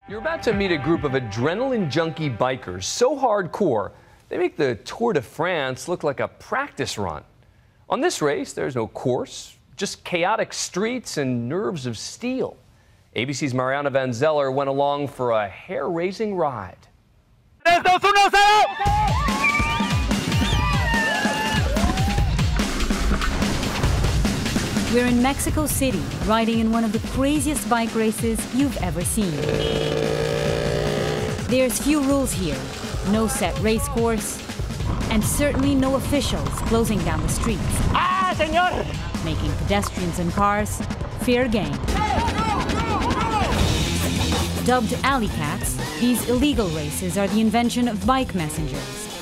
You're about to meet a group of adrenaline junkie bikers so hardcore, they make the Tour de France look like a practice run. On this race, there's no course, just chaotic streets and nerves of steel. ABC's Mariana Van Zeller went along for a hair-raising ride. We're in Mexico City, riding in one of the craziest bike races you've ever seen. There's few rules here, no set race course, and certainly no officials closing down the streets. Ah, señor! Making pedestrians and cars fair game. Dubbed Alleycats, these illegal races are the invention of bike messengers.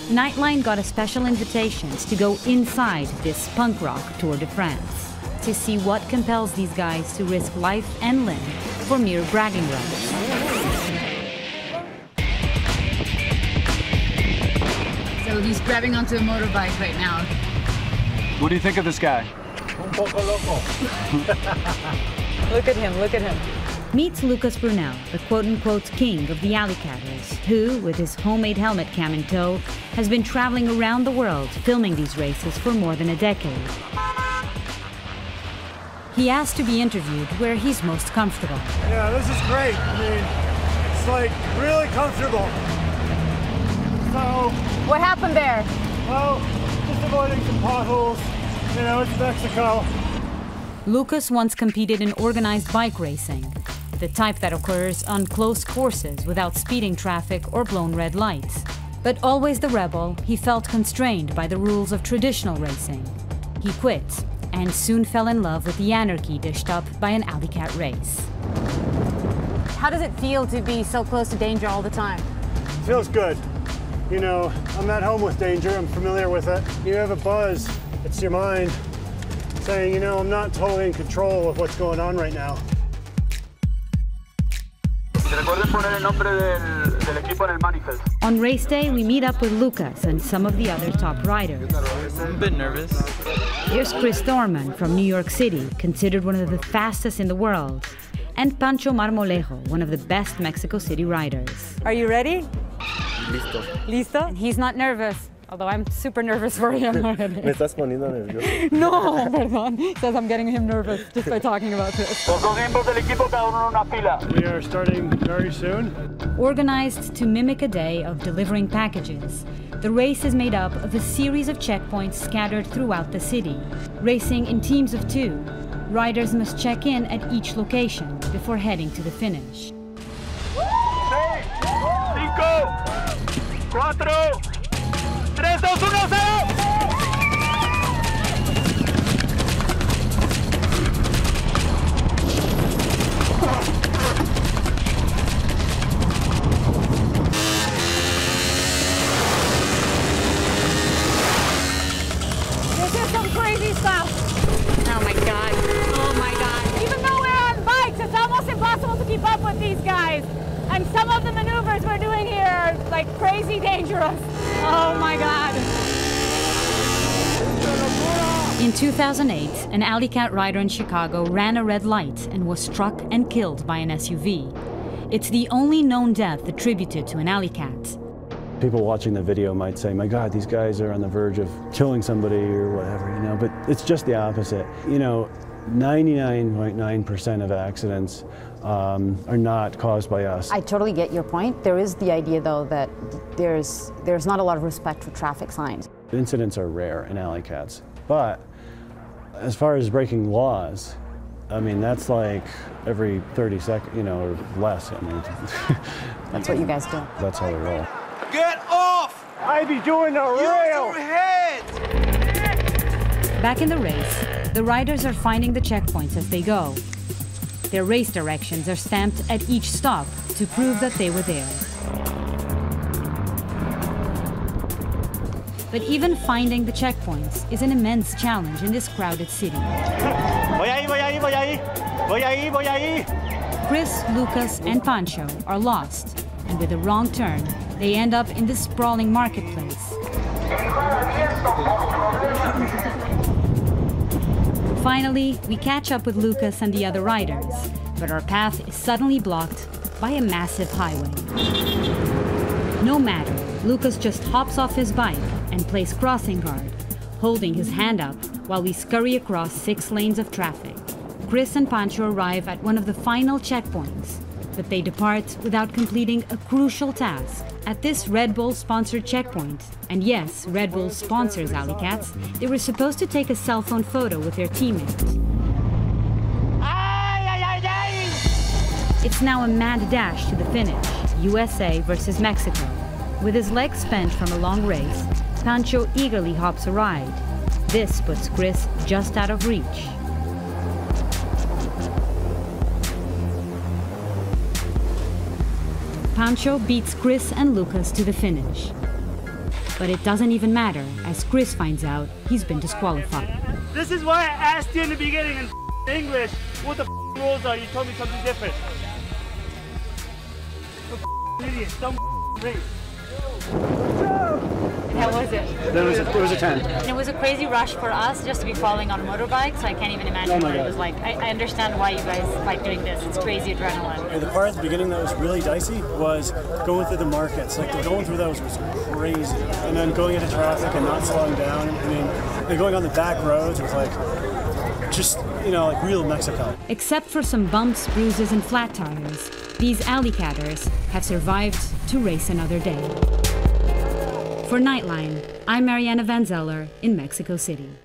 Nightline got a special invitation to go inside this punk rock Tour de France to see what compels these guys to risk life and limb for mere bragging rights. So he's grabbing onto a motorbike right now. What do you think of this guy? Un poco loco. Look at him, look at him. Meet Lucas Brunel, the quote-unquote king of the Alleycatters, who, with his homemade helmet cam in tow, has been traveling around the world filming these races for more than a decade. He asked to be interviewed where he's most comfortable. Yeah, this is great. I mean, it's like really comfortable. So, What happened there? well, just avoiding some potholes. You know, it's Mexico. Lucas once competed in organized bike racing, the type that occurs on closed courses without speeding traffic or blown red lights. But always the rebel, he felt constrained by the rules of traditional racing. He quit and soon fell in love with the anarchy dished up by an Alleycat race. How does it feel to be so close to danger all the time? Feels good. You know, I'm at home with danger. I'm familiar with it. You have a buzz. It's your mind saying, you know, I'm not totally in control of what's going on right now. On race day, we meet up with Lucas and some of the other top riders. I'm a bit nervous. Here's Chris Thorman from New York City, considered one of the fastest in the world, and Pancho Marmolejo, one of the best Mexico City riders. Are you ready? Listo. Listo? He's not nervous, although I'm super nervous for him already. Me estás poniendo nervioso. No, perdón. He says I'm getting him nervous just by talking about this. We are starting very soon. Organized to mimic a day of delivering packages, the race is made up of a series of checkpoints scattered throughout the city. Racing in teams of 2, riders must check in at each location before heading to the finish. 5, 4, 3, 2, 1, 0! This is some crazy stuff. Oh my God. Oh my God. Even though we're on bikes, it's almost impossible to keep up with these guys. And some of the maneuvers we're doing here are like crazy dangerous. Oh my God. In 2008, an Alleycat rider in Chicago ran a red light and was struck and killed by an SUV. It's the only known death attributed to an Alleycat. People watching the video might say, my God, these guys are on the verge of killing somebody or whatever, you know, but it's just the opposite. You know, 99.9% of accidents are not caused by us. I totally get your point. There is the idea, though, that there's not a lot of respect for traffic signs. Incidents are rare in Alleycats, but as far as breaking laws, I mean, that's like every 30 seconds, you know, or less. I mean, That's what you guys do. that's how they roll. Get off! I be doing the rail! head! Back in the race, the riders are finding the checkpoints as they go. Their race directions are stamped at each stop to prove that they were there. But even finding the checkpoints is an immense challenge in this crowded city. Voy ahí, voy ahí, voy ahí. Voy ahí, voy ahí. Chris, Lucas, and Pancho are lost, and with a wrong turn, they end up in this sprawling marketplace. Finally, we catch up with Lucas and the other riders, but our path is suddenly blocked by a massive highway. No matter, Lucas just hops off his bike and plays crossing guard, holding his hand up while we scurry across 6 lanes of traffic. Chris and Pancho arrive at one of the final checkpoints, but they depart without completing a crucial task. At this Red Bull-sponsored checkpoint, and yes, Red Bull sponsors Alleycats, they were supposed to take a cell phone photo with their teammate. It's now a mad dash to the finish, USA versus Mexico. With his legs spent from a long race, Pancho eagerly hops a ride. This puts Chris just out of reach. Pancho beats Chris and Lucas to the finish. But it doesn't even matter, as Chris finds out he's been disqualified. This is why I asked you in the beginning in English what the rules are. You told me something different. Idiot, dumb race. How was it? It was a 10. And it was a crazy rush for us just to be following on motorbikes, so I can't even imagine what it was like. I understand why you guys like doing this. It's crazy adrenaline. And the part at the beginning that was really dicey was going through the markets. Like, going through those was crazy. And then going into traffic and not slowing down. I mean, and going on the back roads was like, just, you know, like real Mexico. Except for some bumps, bruises, and flat tires, these Alleycatters have survived to race another day. For Nightline, I'm Mariana Van Zeller in Mexico City.